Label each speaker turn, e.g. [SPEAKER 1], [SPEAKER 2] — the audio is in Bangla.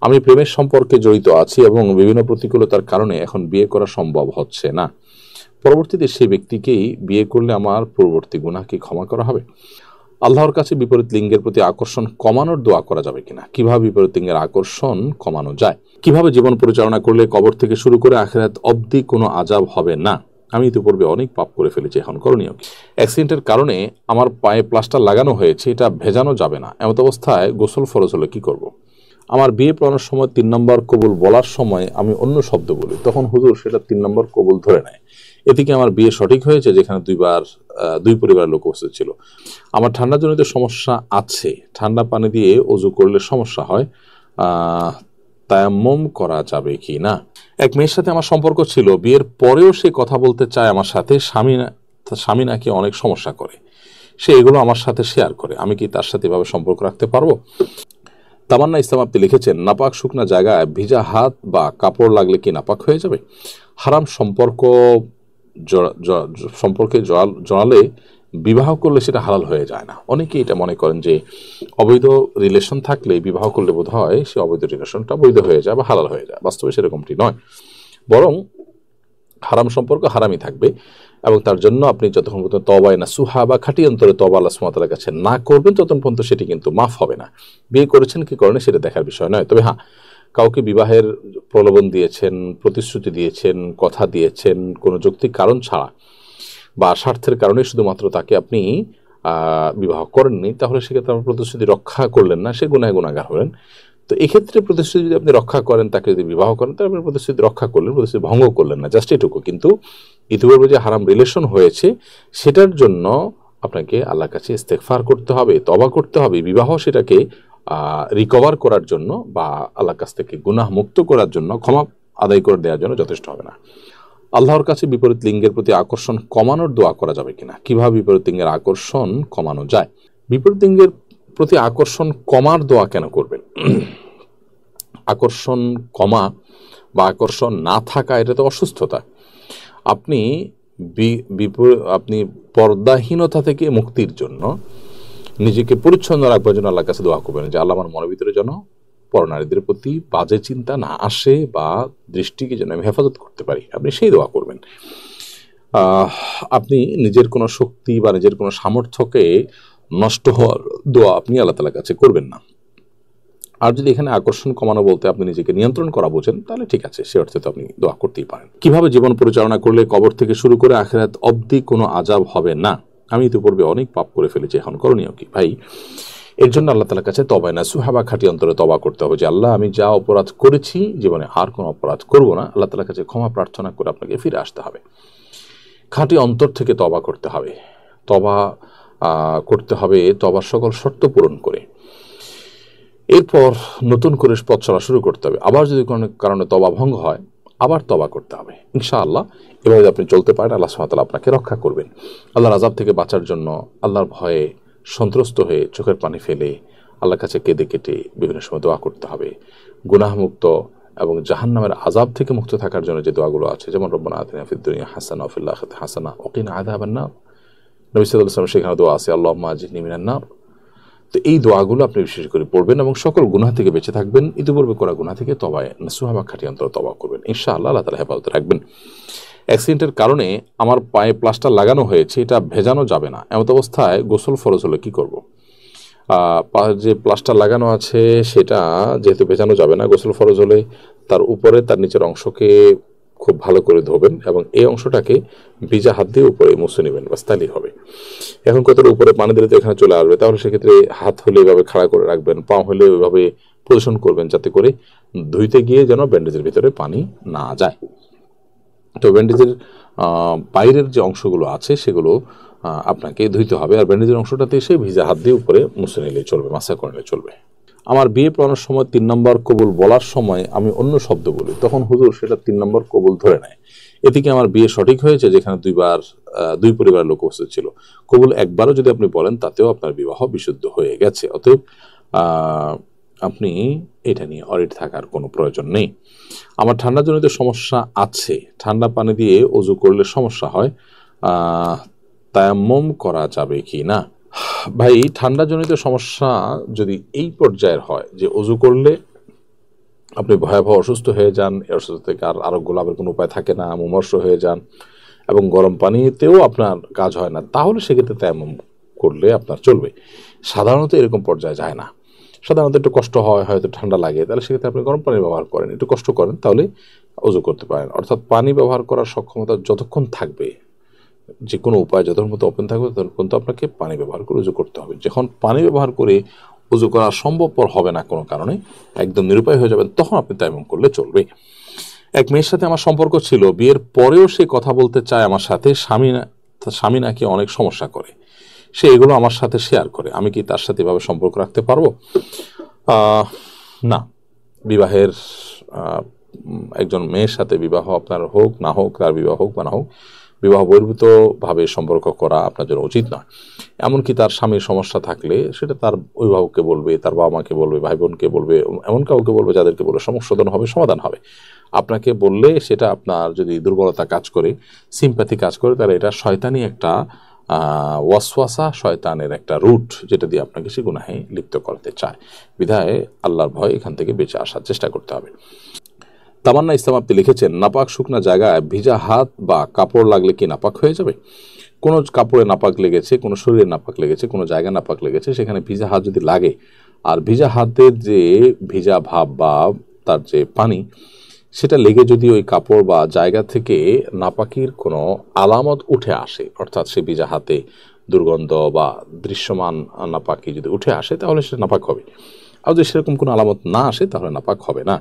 [SPEAKER 1] আমি প্রেমের সম্পর্কে জড়িত আছি এবং বিভিন্ন প্রতিকূলতার কারণে এখন বিয়ে করা সম্ভব হচ্ছে না। পরবর্তীতে সেই ব্যক্তিকেই বিয়ে করলে আমার পূর্ববর্তী গুনাহ কি ক্ষমা করা হবে? আল্লাহর কাছে বিপরীত লিঙ্গের প্রতি আকর্ষণ কমানোর দোয়া করা যাবে কিনা? কিভাবে বিপরীত লিঙ্গের আকর্ষণ কমানো যায়? কিভাবে জীবন পরিচালনা করলে কবর থেকে শুরু করে আখিরাত অবধি কোনো আযাব হবে না? আমি ইতিপূর্বে অনেক পাপ করে ফেলেছি, এখন করণীয় কি? অ্যাক্সিডেন্টের কারণে আমার পায়ে প্লাস্টার লাগানো হয়েছে, এটা ভেজানো যাবে না, এমত অবস্থায় গোসল ফরজ হলে কি করব? আমার বিয়ে পড়ানোর সময় 3 নম্বর কবুল বলার সময় আমি অন্য শব্দ বলি, তখন হুজুর সেটা 3 নম্বর কবুল ধরে নেয়। এতে কি আমার বিয়ে সঠিক হয়েছে, যেখানে দুই পরিবারের লোক উপস্থিত ছিল? আমার ঠান্ডাজনিত সমস্যা আছে, ঠান্ডা পানি দিয়ে অজু করলে সমস্যা হয়, তায়াম্মুম করা যাবে কি না? এক মেয়ের সাথে আমার সম্পর্ক ছিল, বিয়ের পরেও সে কথা বলতে চায় আমার সাথে, স্বামী নাকি অনেক সমস্যা করে, সে এগুলো আমার সাথে শেয়ার করে, আমি কি তার সাথে এভাবে সম্পর্ক রাখতে পারবো? তামান্না ইসলাম আপনি লিখেছেন, নাপাক শুকনা জায়গায় ভিজা হাত বা কাপড় লাগলে কি নাপাক হয়ে যাবে? হারাম সম্পর্কে জড়ালে বিবাহ করলে সেটা হালাল হয়ে যায় না। অনেকেই এটা মনে করেন যে অবৈধ রিলেশন থাকলে বিবাহ করলে বোধ হয় সে অবৈধ রিলেশনটা বৈধ হয়ে যায় বা হালাল হয়ে যায়। বাস্তবে সেরকমটি নয়, বরং হারাম সম্পর্ক হারামই থাকবে এবং তার জন্য আপনি যতক্ষণ পর্যন্ত তওবা নাসুহা বা খাঁটি অন্তরে তওবা আল্লাহ সুবহানাহু ওয়া তাআলার কাছে না করবেন, ততক্ষণ পর্যন্ত সেটি কিন্তু মাফ হবে না। বিয়ে করেছেন কি করেন সেটা দেখার বিষয় নয়। তবে হ্যাঁ, কাউকে বিবাহের প্রলোভন দিয়েছেন, প্রতিশ্রুতি দিয়েছেন, কথা দিয়েছেন কোনো যৌক্তিক কারণ ছাড়া বা স্বার্থের কারণে শুধুমাত্র তাকে আপনি বিবাহ করেননি, তাহলে সেক্ষেত্রে আপনার প্রতিশ্রুতি রক্ষা করলেন না, সে গুনাহগার হলেন। তো এক্ষেত্রে প্রতিশ্রুতি যদি আপনি রক্ষা করেন, তাকে যদি বিবাহ করেন, তাহলে আপনি প্রতিশ্রুতি রক্ষা করলেন, প্রতিশ্রুতি ভঙ্গ করলেন না, জাস্ট এটুকু। কিন্তু ইতিপূর্বে যে হারাম রিলেশন হয়েছে সেটার জন্য আপনাকে আল্লাহর কাছে ইস্তেগফার করতে হবে, তওবা করতে হবে। বিবাহ সেটাকে রিকভার করার জন্য বা আল্লাহর কাছ থেকে গুনাহ মুক্ত করার জন্য, ক্ষমা আদায় করে দেওয়ার জন্য যথেষ্ট হবে না। আল্লাহর কাছে বিপরীত লিঙ্গের প্রতি আকর্ষণ কমানোর দোয়া করা যাবে কিনা? কিভাবে বিপরীত লিঙ্গের আকর্ষণ কমানো যায়? বিপরীত লিঙ্গের প্রতি আকর্ষণ কমার দোয়া কেন করবেন? আকর্ষণ কমা বা আকর্ষণ না থাকা এটা তো অসুস্থতা। আপনি পর্দাহীনতা থেকে মুক্তির জন্য নিজেকে পরিচ্ছন্ন রাখবার জন্য আল্লাহর কাছে দোয়া করবেন যে আল্লাহ আমার মনের ভিতরে যেন পরনারীদের প্রতি বাজে চিন্তা না আসে বা দৃষ্টিকে যেন আমি হেফাজত করতে পারি, আপনি সেই দোয়া করবেন। আপনি নিজের কোনো শক্তি বা নিজের কোনো সামর্থ্যকে নষ্ট হওয়ার দোয়া আপনি আল্লাহ তাআলার কাছে করবেন না। আর যদি এখানে আকর্ষণ কমানো বলতে আপনি নিজেকে নিয়ন্ত্রণ করা বোঝেন, তাহলে ঠিক আছে, সে অর্থে তো আপনি দোয়া করতেই পারেন। কিভাবে জীবন পরিচালনা করলে কবর থেকে শুরু করে আখিরাত অবধি কোনো আযাব হবে না? আমি ইতিপূর্বে অনেক পাপ করে ফেলেছি, এখন করণীয় কি? ভাই, এর জন্য আল্লাহ তাআলার কাছে তওবা নাসুহা বা খাঁটি অন্তরে তওবা করতে হবে যে আল্লাহ, আমি যা অপরাধ করেছি জীবনে আর কোনো অপরাধ করব না। আল্লাহ তাআলার কাছে ক্ষমা প্রার্থনা করে আপনাকে ফিরে আসতে হবে, খাঁটি অন্তর থেকে তওবা করতে হবে। তওবা করতে হবে তওবার সকল শর্ত পূরণ করে, এরপর নতুন করে পথ চলা শুরু করতে হবে। আবার যদি কোনো কারণে তওবা ভঙ্গ হয়, আবার তওবা করতে হবে। ইনশাআল্লাহ এভাবে আপনি চলতে পারেন, আল্লাহ সুবহানাহু ওয়া তাআলা আপনাকে রক্ষা করবেন। আল্লাহর আযাব থেকে বাঁচার জন্য আল্লাহর ভয়ে সন্ত্রস্ত হয়ে চোখের পানি ফেলে আল্লাহর কাছে কেঁদে কেটে বিভিন্ন সময় দোয়া করতে হবে। গুনাহমুক্ত এবং জাহান্নামের আযাব থেকে মুক্ত থাকার জন্য যে দোয়াগুলো আছে, যেমন রব্বানা আতিনা ফিদ দুনিয়া হাসানা ওয়া ফিল আখিরাতি হাসানা ওয়া কিনা আযাবান নার, নবী সাল্লাল্লাহু আলাইহি ওয়াসাল্লাম সেখানে দোয়া আছে আল্লাহুম্মা আজিরনি মিনান নার। তো এই দোয়াগুলো আপনি বিশেষ করে পড়বেন এবং সকল গুনাহ থেকে বেঁচে থাকবেন। ইতিপূর্বে করা গুনাহ থেকে তওবা নাসুহা বা খাঁটি অন্তরে তওবা করবেন, ইনশাআল্লাহ আল্লাহ তাআলা হেফাজতে রাখবেন। অ্যাক্সিডেন্টের কারণে আমার পায়ে প্লাস্টার লাগানো হয়েছে, এটা ভেজানো যাবে না, এমত অবস্থায় গোসল ফরজ হলে কি করব? যে প্লাস্টার লাগানো আছে সেটা যেহেতু ভেজানো যাবে না, গোসল ফরজ হলে তার উপরে তার নিচের অংশকে খুব ভালো করে ধোবেন এবং এই অংশটাকে ভিজা হাত দিয়ে উপরে মুছে নেবেন, বাস তাহলেই হবে। এখন কতটা উপরে পানি দিলে তো এখানে চলে আসবে, তাহলে সেক্ষেত্রে হাত হলে এভাবে খাড়া করে রাখবেন, পা হলে ওইভাবে পজিশন করবেন যাতে করে ধুইতে গিয়ে যেন ব্যান্ডেজের ভিতরে পানি না যায়। তো ব্যান্ডেজের বাইরের যে অংশগুলো আছে সেগুলো আপনাকে ধুইতে হবে, আর ব্যান্ডেজের অংশটাতে এসে ভিজা হাত দিয়ে উপরে মুছে নিলে চলবে, মাসা করে নিলে চলবে। আমার বিয়ে পড়ানোর সময় 3 নম্বর কবুল বলার সময় আমি অন্য শব্দ বলি, তখন হুজুর সেটা 3 নম্বর কবুল ধরে নেয়। এতে কি আমার বিয়ে সঠিক হয়েছে, যেখানে দুই পরিবারের লোক উপস্থিত ছিল? কবুল একবারও যদি আপনি বলেন তাতেও আপনার বিবাহ বিশুদ্ধ হয়ে গেছে। অতএব আপনি এটা নিয়ে অরিড থাকার কোনো প্রয়োজন নেই। আমার ঠান্ডাজনিত সমস্যা আছে, ঠান্ডা পানি দিয়ে অজু করলে সমস্যা হয়, তায়াম্মুম করা যাবে কি না? ভাই, ঠান্ডাজনিত সমস্যা যদি এই পর্যায়ের হয় যে অজু করলে আপনি ভয়াবহ অসুস্থ হয়ে যান, এই অসুস্থ থেকে আর আরোগ্য লাভের কোনো উপায় থাকে না, মুমূর্ষু হয়ে যান এবং গরম পানিতেও আপনার কাজ হয় না, তাহলে সেক্ষেত্রে তায়াম্মুম করলে আপনার চলবে। সাধারণত এরকম পর্যায়ে যায় না, সাধারণত একটু কষ্ট হয়, হয়তো ঠান্ডা লাগে, তাহলে সেক্ষেত্রে আপনি গরম পানি ব্যবহার করেন, একটু কষ্ট করেন, তাহলে অজু করতে পারেন। অর্থাৎ পানি ব্যবহার করার সক্ষমতা যতক্ষণ থাকবে, যে কোনো উপায় যতক্ষণ মতো ওপেন থাকবে ততক্ষণ তো আপনাকে পানি ব্যবহার করে উজু করতে হবে। যখন পানি ব্যবহার করে উজু করা সম্ভবপর হবে না কোনো কারণে, একদম নিরুপায় হয়ে যাবেন, তখন আপনি তায়াম্মুম করলে চলবে। এক মেয়ের সাথে আমার সম্পর্ক ছিল, বিয়ের পরেও সে কথা বলতে চায় আমার সাথে, স্বামী নাকি অনেক সমস্যা করে, সে এগুলো আমার সাথে শেয়ার করে, আমি কি তার সাথে এভাবে সম্পর্ক রাখতে পারবো? না, বিবাহের একজন মেয়ের সাথে বিবাহ আপনার হোক না হোক, তার বিবাহ হোক বা না হোক, বিবাহ বহির্ভূতভাবে সম্পর্ক করা আপনার জন্য উচিত নয়। এমনকি তার স্বামীর সমস্যা থাকলে সেটা তার অভিভাবককে বলবে, তার বাবা মাকে বলবে, ভাই বোনকে বলবে, এমন কাউকে বলবে যাদেরকে বলে সমস্যা হবে, সমাধান হবে। আপনাকে বললে সেটা আপনার যদি দুর্বলতা কাজ করে, সিম্প্যাথি কাজ করে, তাহলে এটা শয়তানি একটা ওয়াসওয়াসা, শয়তানের একটা রুট, যেটা দিয়ে আপনাকে সে গুনাহে লিপ্ত করতে চায়। বিধায় আল্লাহর ভয় এখান থেকে বেঁচে আসার চেষ্টা করতে হবে। তামান্না ইসলাম আপনি লিখেছেন, নাপাক শুকনা জায়গায় ভিজা হাত বা কাপড় লাগলে কি নাপাক হয়ে যাবে? কোনো কাপড়ে নাপাক লেগেছে, কোনো শরীরে নাপাক লেগেছে, কোনো জায়গায় নাপাক লেগেছে, সেখানে ভিজা হাত যদি লাগে, আর ভিজা হাতের যে ভিজা ভাব বা তার যে পানি, সেটা লেগে যদি ওই কাপড় বা জায়গা থেকে নাপাকির কোনো আলামত উঠে আসে, অর্থাৎ সে ভিজা হাতে দুর্গন্ধ বা দৃশ্যমান নাপাকি যদি উঠে আসে, তাহলে সেটা নাপাক হবে। আর যদি সেরকম কোনো আলামত না আসে, তাহলে নাপাক হবে না।